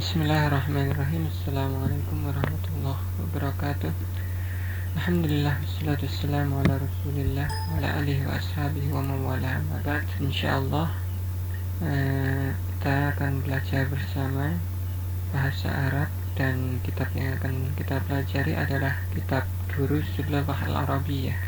Bismillahirrahmanirrahim. Assalamualaikum warahmatullahi wabarakatuh. Alhamdulillah wassalatu wassalamu ala Rasulillah wa ala alihi wa ashabihi wa mawala amma ba'd. Insyaallah kita akan belajar bersama bahasa Arab, dan kitab yang akan kita pelajari adalah kitab Durusul Lughah Al-Arabiyyah,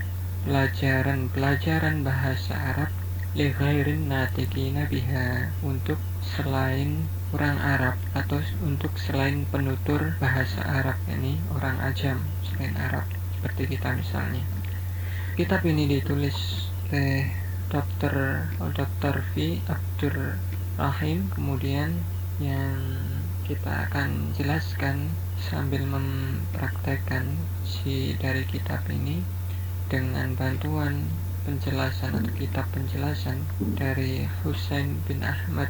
pelajaran bahasa Arab li ghairin natiqina biha, untuk selain orang Arab atau untuk selain penutur bahasa Arab, ini orang ajam selain Arab seperti kita misalnya. Kitab ini ditulis oleh Dr. V. Abdur Rahim. Kemudian yang kita akan jelaskan sambil mempraktekkan dari kitab ini dengan bantuan penjelasan atau kitab penjelasan dari Husain bin Ahmad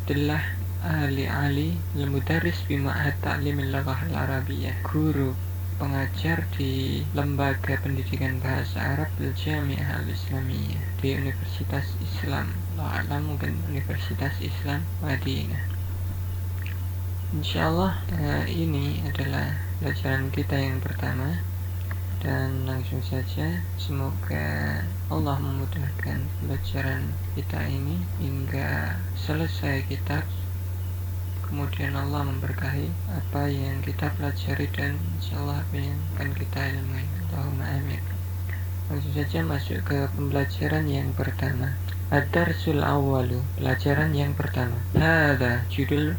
Dillah Ali Al-Mudarris bi Ma'had Ta'limil Lughah Al-Arabiyyah, guru pengajar di lembaga pendidikan bahasa Arab Al-Jami'ah Al-Islamiyah di Universitas Islam, mungkin Universitas Islam Madinah. Insyaallah ini adalah pelajaran kita yang pertama, dan langsung saja semoga Allah memudahkan pelajaran kita ini hingga selesai kitab. Kemudian Allah memberkahi apa yang kita pelajari dan insyaallah apa yang akan kita ilmui. Allahumma amin. Langsung saja masuk ke pembelajaran yang pertama. Ad-darsul awwalu, pelajaran yang pertama. Hadza, judul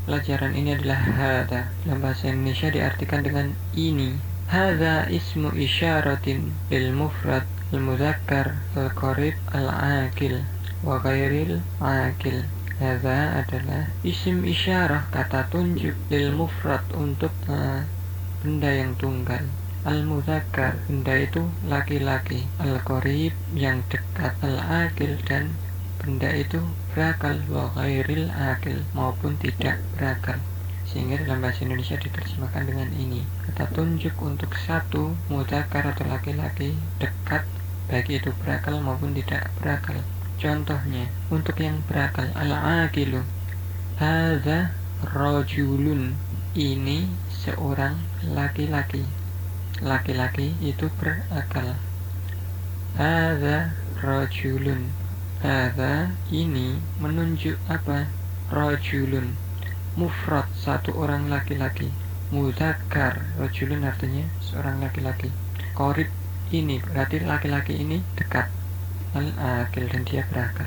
pelajaran ini adalah hadza. Dalam bahasa Indonesia diartikan dengan ini. Hadza ismu isyaratin lil mufrad al-mudzakkar al-qarib al-aqil wa ghairil aqil. Hadza adalah isim isyarah, kata tunjuk, lil mufrad untuk benda yang tunggal, al-mudzakkar benda itu laki-laki, al-qarib yang dekat, al-aqil dan benda itu berakal, wa ghairil aqil maupun tidak berakal. Sehingga dalam bahasa Indonesia diterjemahkan dengan ini, kata tunjuk untuk satu mudzakkar atau laki-laki dekat, baik itu berakal maupun tidak berakal. Contohnya, untuk yang berakal, al-aqilu, hadza rajulun, ini seorang laki-laki. Laki-laki itu berakal. Hadza rajulun, hadza ini menunjuk apa? Rajulun, mufrad satu orang laki-laki, mudzakkar, rajulun artinya seorang laki-laki, qarib ini berarti laki-laki ini dekat, al-aqil dan dia berakal.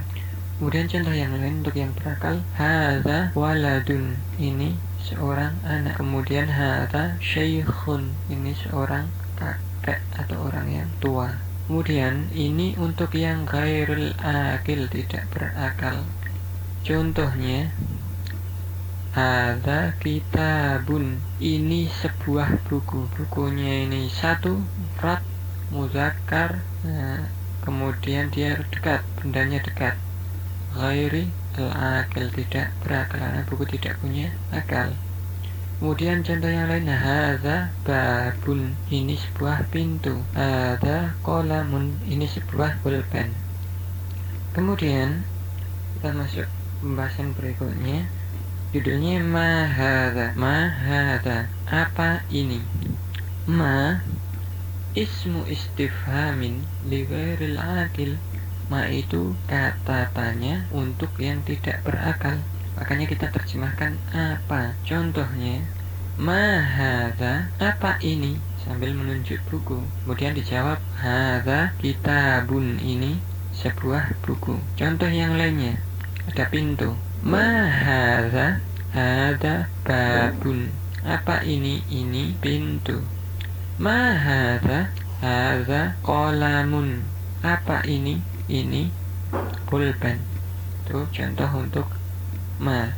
Kemudian contoh yang lain untuk yang berakal, hadza waladun, ini seorang anak. Kemudian hadza syaikhun, ini seorang kakek atau orang yang tua. Kemudian ini untuk yang ghairul aqil, tidak berakal. Contohnya, hadza kitabun, ini sebuah buku. Bukunya ini satu mufrad mudzakkar, kemudian dia dekat, bendanya dekat, ghairi al-aqil, tidak berakal karena buku tidak punya akal. Kemudian contoh yang lain, hadza babun, ini sebuah pintu, hadza qalamun, ini sebuah pulpen. Kemudian kita masuk pembahasan berikutnya, judulnya ma hadza, apa ini? Ma ismu istifhamin li ghairil aqil, ma itu kata tanya untuk yang tidak berakal, makanya kita terjemahkan apa. Contohnya, ma hadza, apa ini, sambil menunjuk buku. Kemudian dijawab, hadza kitabun, ini sebuah buku. Contoh yang lainnya, ada pintu, ma hadza, hadza babun, apa ini pintu. Ma hadza, hadza qalamun, apa ini pulpen. Itu contoh untuk ma.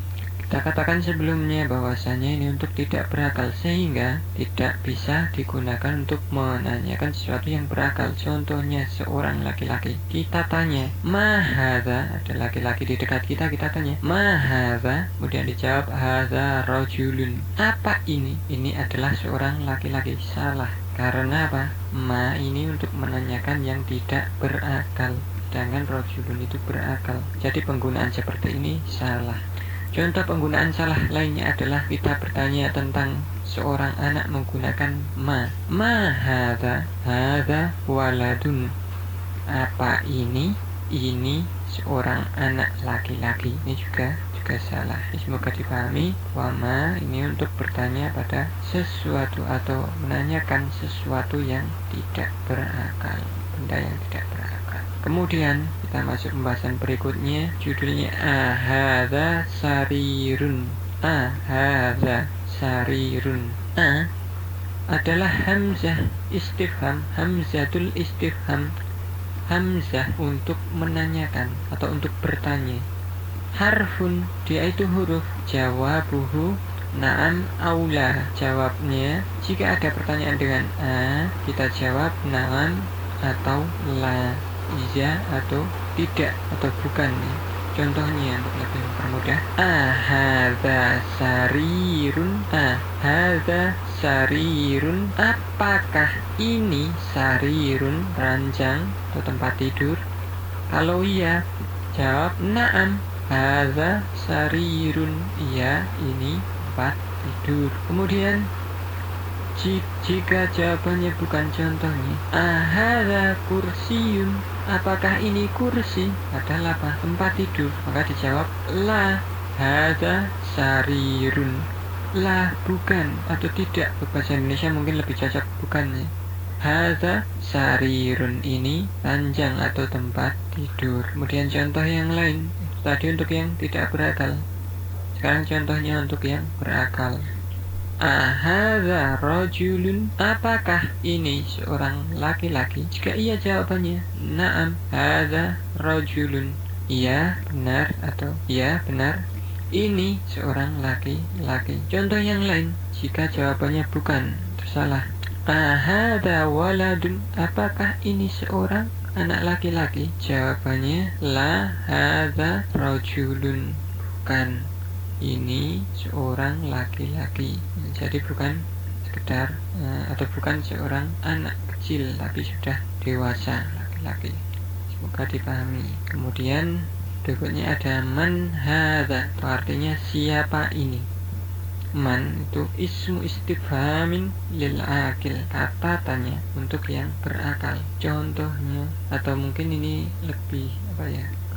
Kita katakan sebelumnya bahwasanya ini untuk tidak berakal, sehingga tidak bisa digunakan untuk menanyakan sesuatu yang berakal. Contohnya, seorang laki-laki, kita tanya ma hadza, ada laki-laki di dekat kita, kita tanya ma hadza, kemudian dijawab hadza rajulun, apa ini adalah seorang laki-laki. Salah, karena apa? Ma ini untuk menanyakan yang tidak berakal, sedangkan rajulun itu berakal. Jadi penggunaan seperti ini salah. Contoh penggunaan salah lainnya adalah kita bertanya tentang seorang anak menggunakan ma. Ma hadza waladun. Apa ini? Ini seorang anak laki-laki. Ini juga salah. Semoga dipahami bahwa ma ini untuk bertanya pada sesuatu atau menanyakan sesuatu yang tidak berakal, benda yang tidak berakal. Kemudian kita masuk pembahasan berikutnya, judulnya ahadza sarirun. Ahadza sarirun. A adalah hamzah istifham, hamzatul istifham, hamzah untuk menanyakan atau untuk bertanya. Harfun, dia itu huruf. Jawabuhu na'am aula. Jawabnya, jika ada pertanyaan dengan a, kita jawab na'am atau la, iya atau tidak atau bukan. Contohnya untuk lebih mempermudah, ahadza sarirun. Ahadza sarirun. Apakah ini sarirun, ranjang atau tempat tidur? Kalau iya, jawab na'am. Hadza sarirun. Iya, ini tempat tidur. Kemudian jika jawabannya bukan, contohnya ahadza kursiyun. Apakah ini kursi? Adalah apa? Tempat tidur. Maka dijawab la. Hadza sarirun. La, bukan atau tidak. Bahasa Indonesia mungkin lebih cocok bukannya. Hadza sarirun, ini ranjang atau tempat tidur. Kemudian contoh yang lain. Tadi untuk yang tidak berakal. Sekarang contohnya untuk yang berakal. Ahadza rajulun. Apakah ini seorang laki-laki? Jika iya jawabannya na'am hadza rajulun. Iya, benar atau iya, benar. Ini seorang laki-laki. Contoh yang lain, jika jawabannya bukan, salah. Ahadza waladun. Apakah ini seorang anak laki-laki? Jawabannya la hadza rajulun. Bukan, ini seorang laki-laki. Jadi bukan sekedar atau bukan seorang anak kecil, tapi sudah dewasa, laki-laki. Semoga dipahami. Kemudian berikutnya ada man hadza, itu artinya siapa ini. Man itu ismu istifhamin lil akil, kata tanya untuk yang berakal. Contohnya, atau mungkin ini lebih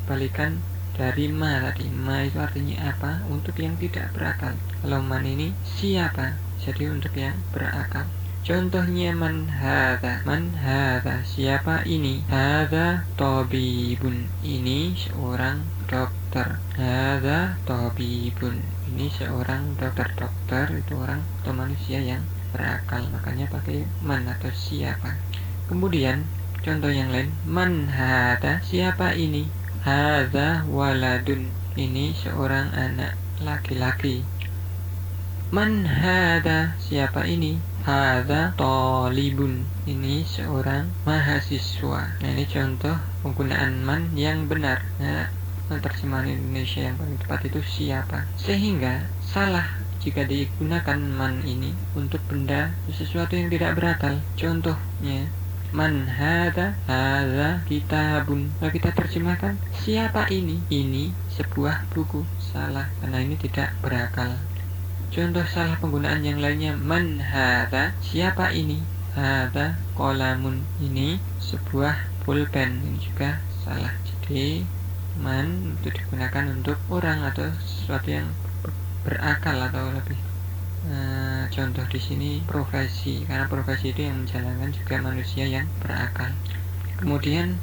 kebalikan dari ma tadi. Ma itu artinya apa? Untuk yang tidak berakal. Kalau man ini siapa? Jadi untuk yang berakal. Contohnya man hadza. Man hadza, siapa ini? Hadza tabibun. Ini seorang dokter. Hadza tabibun. Ini seorang dokter. Dokter itu orang atau manusia yang berakal. Makanya pakai man atau siapa. Kemudian contoh yang lain, man hadza, siapa ini? Hadza waladun. Ini seorang anak laki-laki. Man hadza, siapa ini? Hadza talibun. Ini seorang mahasiswa. Nah, ini contoh penggunaan man yang benar. Nah, terjemahan Indonesia yang paling tepat itu siapa. Sehingga salah jika digunakan man ini untuk benda sesuatu yang tidak berakal. Contohnya, man hadza, hadza kitabun. Kalau kita terjemahkan, siapa ini? Ini sebuah buku. Salah, karena ini tidak berakal. Contoh salah penggunaan yang lainnya, man hadza, siapa ini? Hadza qalamun. Ini sebuah pulpen. Ini juga salah. Jadi man itu digunakan untuk orang atau sesuatu yang berakal atau lebih contoh di sini profesi, karena profesi itu yang menjalankan juga manusia yang berakal. Kemudian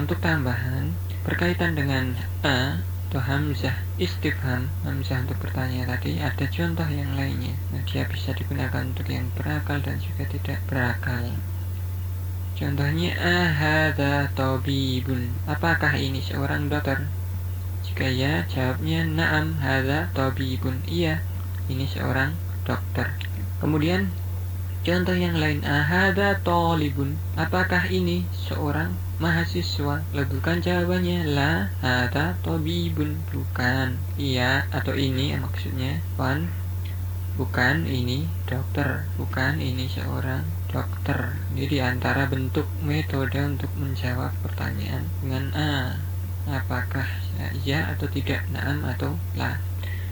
untuk tambahan berkaitan dengan a atau hamzah istifham, hamzah untuk bertanya tadi, ada contoh yang lainnya. Nah, dia bisa digunakan untuk yang berakal dan juga tidak berakal. Contohnya ahadza tabibun. Apakah ini seorang dokter? Jika ya, jawabnya na'am hadza tabibun. Iya, ini seorang dokter. Kemudian contoh yang lain, ahadza talibun. Apakah ini seorang mahasiswa? Lakukan jawabannya la hadza tabibun. Bukan. Iya atau ini maksudnya. Bukan, ini dokter. Bukan, ini seorang dokter. Ini diantara bentuk metode untuk menjawab pertanyaan dengan a. Apakah ya atau tidak, naam atau la.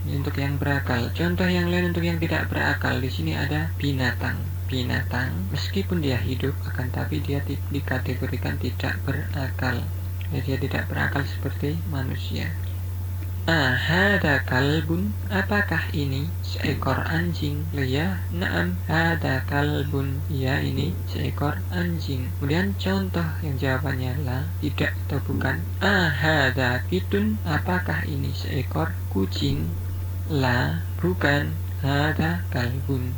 Ini untuk yang berakal. Contoh yang lain untuk yang tidak berakal, di sini ada binatang. Binatang meskipun dia hidup, akan tapi dia dikategorikan tidak berakal. Jadi dia tidak berakal seperti manusia. Hada kalbun, apakah ini seekor anjing? Ya, na'am, hada kalbun, ya ini seekor anjing. Kemudian contoh yang jawabannya la, tidak atau bukan. Hada kitun, apakah ini seekor kucing? La, bukan. Hada kalbun,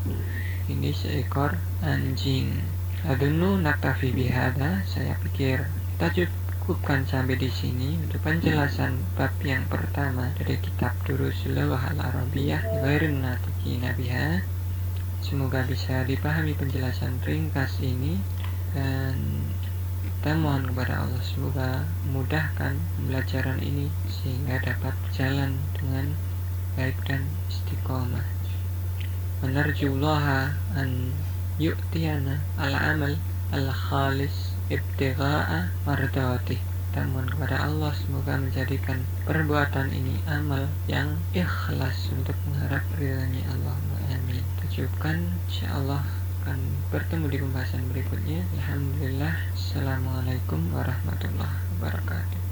ini seekor anjing. Adunu naktafi bihada, saya pikir kita cukupkan sampai di sini untuk penjelasan bab yang pertama dari kitab Durusul Lughah Al-Arabiyyah Ghairun Natiqina Biha. Semoga bisa dipahami penjelasan ringkas ini, dan kita mohon kepada Allah semoga memudahkan pembelajaran ini sehingga dapat jalan dengan baik dan istiqomah. Menarjullaha an yu'tiyana al-amal al-khalis ibtigha'a mardawatih. Kita mohon kepada Allah semoga menjadikan perbuatan ini amal yang ikhlas untuk mengharap ridhanya Allah. Amin. Kita cukupkan, insyaallah akan bertemu di pembahasan berikutnya. Alhamdulillah. Assalamualaikum warahmatullahi wabarakatuh.